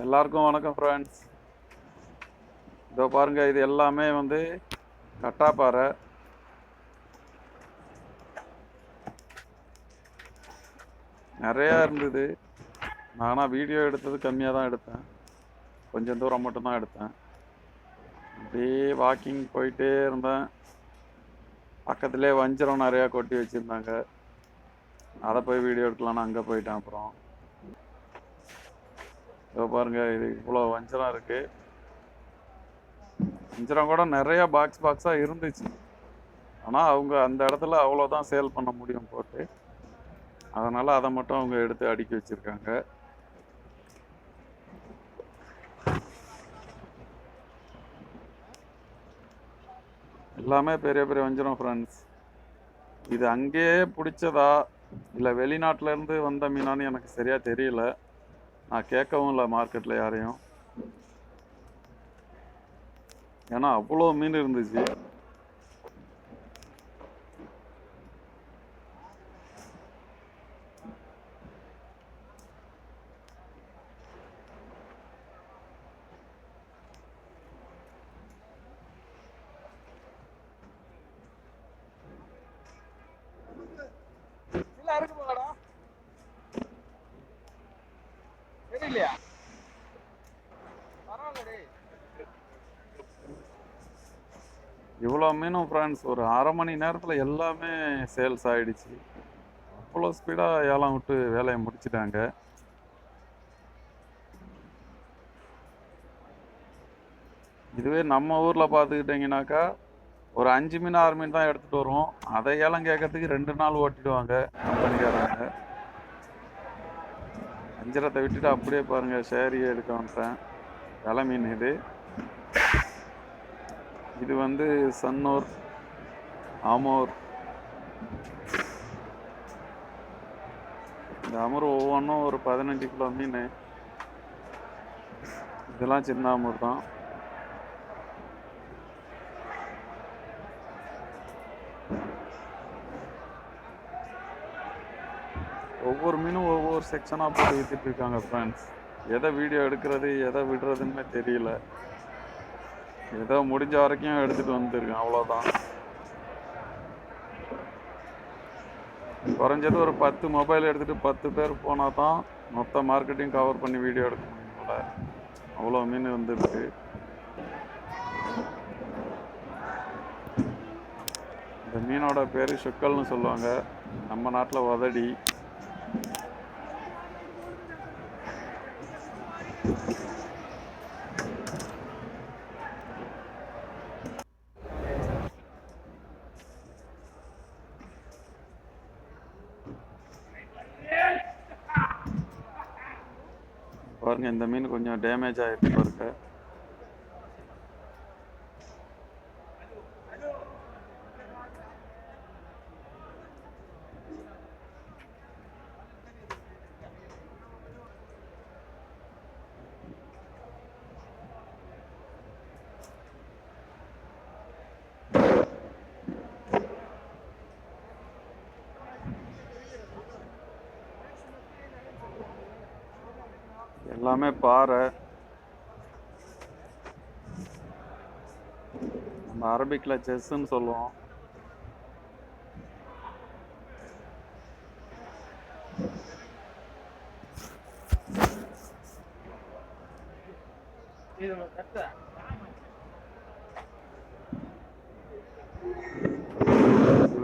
எல்லாருக்கும் வணக்கம் ஃப்ரெண்ட்ஸ். இதோ பாருங்க, இது எல்லாமே வந்து கட்டாப்பாறை. நிறையா இருந்தது. நானாக வீடியோ எடுத்தது கம்மியாக தான் எடுத்தேன், கொஞ்சம் தூரம் மட்டும்தான் எடுத்தேன். அப்படியே வாக்கிங் போயிட்டே இருந்தேன். பக்கத்துலேயே வஞ்சரம் நிறையா கொட்டி வச்சுருந்தாங்க, அதை போய் வீடியோ எடுக்கலான்னு அங்கே போயிட்டேன். அப்புறம் இதோ பாருங்க, இது இவ்வளோ வஞ்சரம் இருக்குது. வஞ்சரம் கூட நிறையா பாக்ஸாக இருந்துச்சு. ஆனால் அவங்க அந்த இடத்துல அவ்வளோதான் சேல் பண்ண முடியும் போட்டு, அதனால் அதை மட்டும் அவங்க எடுத்து அடுக்கி வச்சுருக்காங்க. எல்லாமே பெரிய பெரிய வஞ்சிரம் ஃப்ரெண்ட்ஸ். இது அங்கேயே பிடிச்சதா இல்லை வெளிநாட்டிலேருந்து வந்த மீனான்னு எனக்கு சரியாக தெரியல. நான் கேட்கவும் இல்லை மார்க்கெட்டில் யாரையும், ஏன்னா அவ்வளோ மீன் இருந்துச்சு. இவ்வளோ மீனும் ஃப்ரெண்ட்ஸ் ஒரு அரை மணி நேரத்தில் எல்லாமே சேல்ஸ் ஆகிடுச்சு. அவ்வளோ ஸ்பீடாக ஏலம் விட்டு வேலையை முடிச்சிட்டாங்க. இதுவே நம்ம ஊரில் பார்த்துக்கிட்டிங்கனாக்கா ஒரு 5 மீன் 6 மீன் தான் எடுத்துகிட்டு வருவோம். அதை ஏலம் கேட்கறதுக்கு 2 நாள் ஓட்டிடுவாங்க கம்பெனிக்காரங்க. வஞ்சரத்தை விட்டுட்டு அப்படியே பாருங்கள், ஷேரி எடுக்க வந்துட்டேன். வெலை மீன் இது வந்து சன்னூர், ஆமூர். இந்த அமூர் ஒவ்வொன்றும் ஒரு 15 கிலோ மீன். இதெல்லாம் சின்ன அமூர் தான். ஒவ்வொரு மீனும் ஒவ்வொரு செக்ஷனாக போட்டு விற்றுட்டு இருக்காங்க ஃப்ரெண்ட்ஸ். எதை வீடியோ எடுக்கிறது எதை விடுறதுன்னு தெரியல. ஏதோ முடிஞ்ச வரைக்கும் எடுத்துகிட்டு வந்துருக்கேன், அவ்வளோதான். குறைஞ்சது ஒரு 10 மொபைல் எடுத்துகிட்டு 10 பேர் போனால் தான் மொத்த மார்க்கெட்டையும் கவர் பண்ணி வீடியோ எடுக்க முடியும் போல. அவ்வளோ மீன் வந்துருக்கு. இந்த மீனோட பேர் சுக்கல்னு சொல்லுவாங்க, நம்ம நாட்டில் உதடி. பாருங்க, இந்த மீன் கொஞ்சம் டேமேஜ் ஆகிருக்கு பாருங்க. எல்லாமே பாறை. நம்ம அரபிக்கில் செஸ்ன்னு சொல்லுவோம்.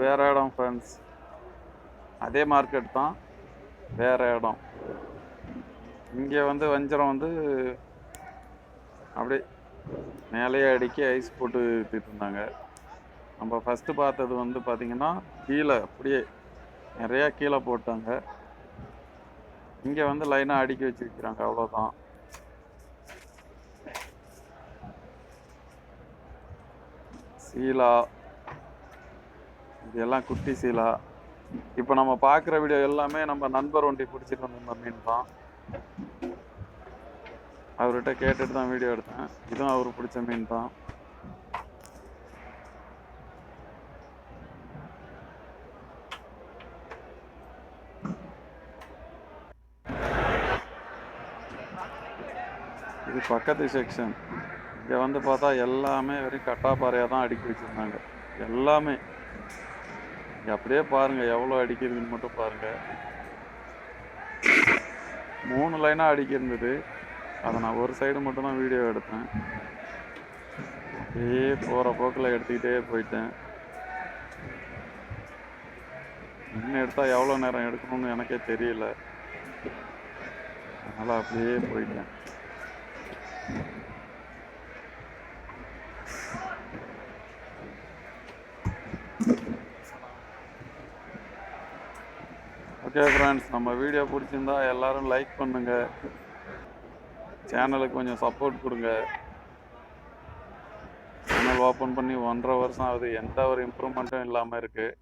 வேற இடம் ஃப்ரெண்ட்ஸ், அதே மார்க்கெட் தான், வேற இடம். இங்கே வந்து வஞ்சரம் வந்து அப்படியே மேலேயே அடுக்கி ஐஸ் போட்டு விற்றுட்டு இருந்தாங்க. நம்ம ஃபஸ்ட்டு பார்த்தது வந்து பார்த்திங்கன்னா கீழே அப்படியே நிறையா கீழே போட்டாங்க. இங்கே வந்து லைனாக அடுக்கி வச்சு விற்கிறாங்க, அவ்வளோதான். சீலா, இது எல்லாம் குட்டி சீலா. இப்போ நம்ம பார்க்குற வீடியோ எல்லாமே நம்ம நண்பர் ஒண்டி பிடிச்சிட்டு வந்த மீன் தான். அவர்கிட்ட கேட்டுட்டு தான் வீடியோ எடுத்தேன். இதுவும் அவருக்கு பிடிச்ச மீன் தான். இது பக்கத்து செக்ஷன். இங்கே வந்து பார்த்தா எல்லாமே வெறும் கட்டாப்பாறையாக தான் அடுக்கி வச்சுருந்தாங்க. எல்லாமே இங்கே அப்படியே பாருங்கள் எவ்வளோ அடிக்கிறதுன்னு மட்டும் பாருங்கள். 3 லைனாக அடிக்கிருந்தது. அதை நான் ஒரு சைடு மட்டும்தான் வீடியோ எடுத்தேன். அப்படியே போகிற போக்கில் எடுத்துக்கிட்டே போயிட்டேன். இன்னும் எடுத்தால் எவ்வளோ நேரம் எடுக்கணும்னு எனக்கே தெரியல. அதனால் அப்படியே போயிட்டேன். ஓகே ஃப்ரெண்ட்ஸ், நம்ம வீடியோ பிடிச்சிருந்தா எல்லோரும் லைக் பண்ணுங்கள். சேனலுக்கு கொஞ்சம் சப்போர்ட் கொடுங்க. சேனல் ஓப்பன் பண்ணி 1.5 வருஷம் ஆகுது. எந்த ஒரு இம்ப்ரூவ்மெண்ட்டும் இல்லாமல் இருக்குது.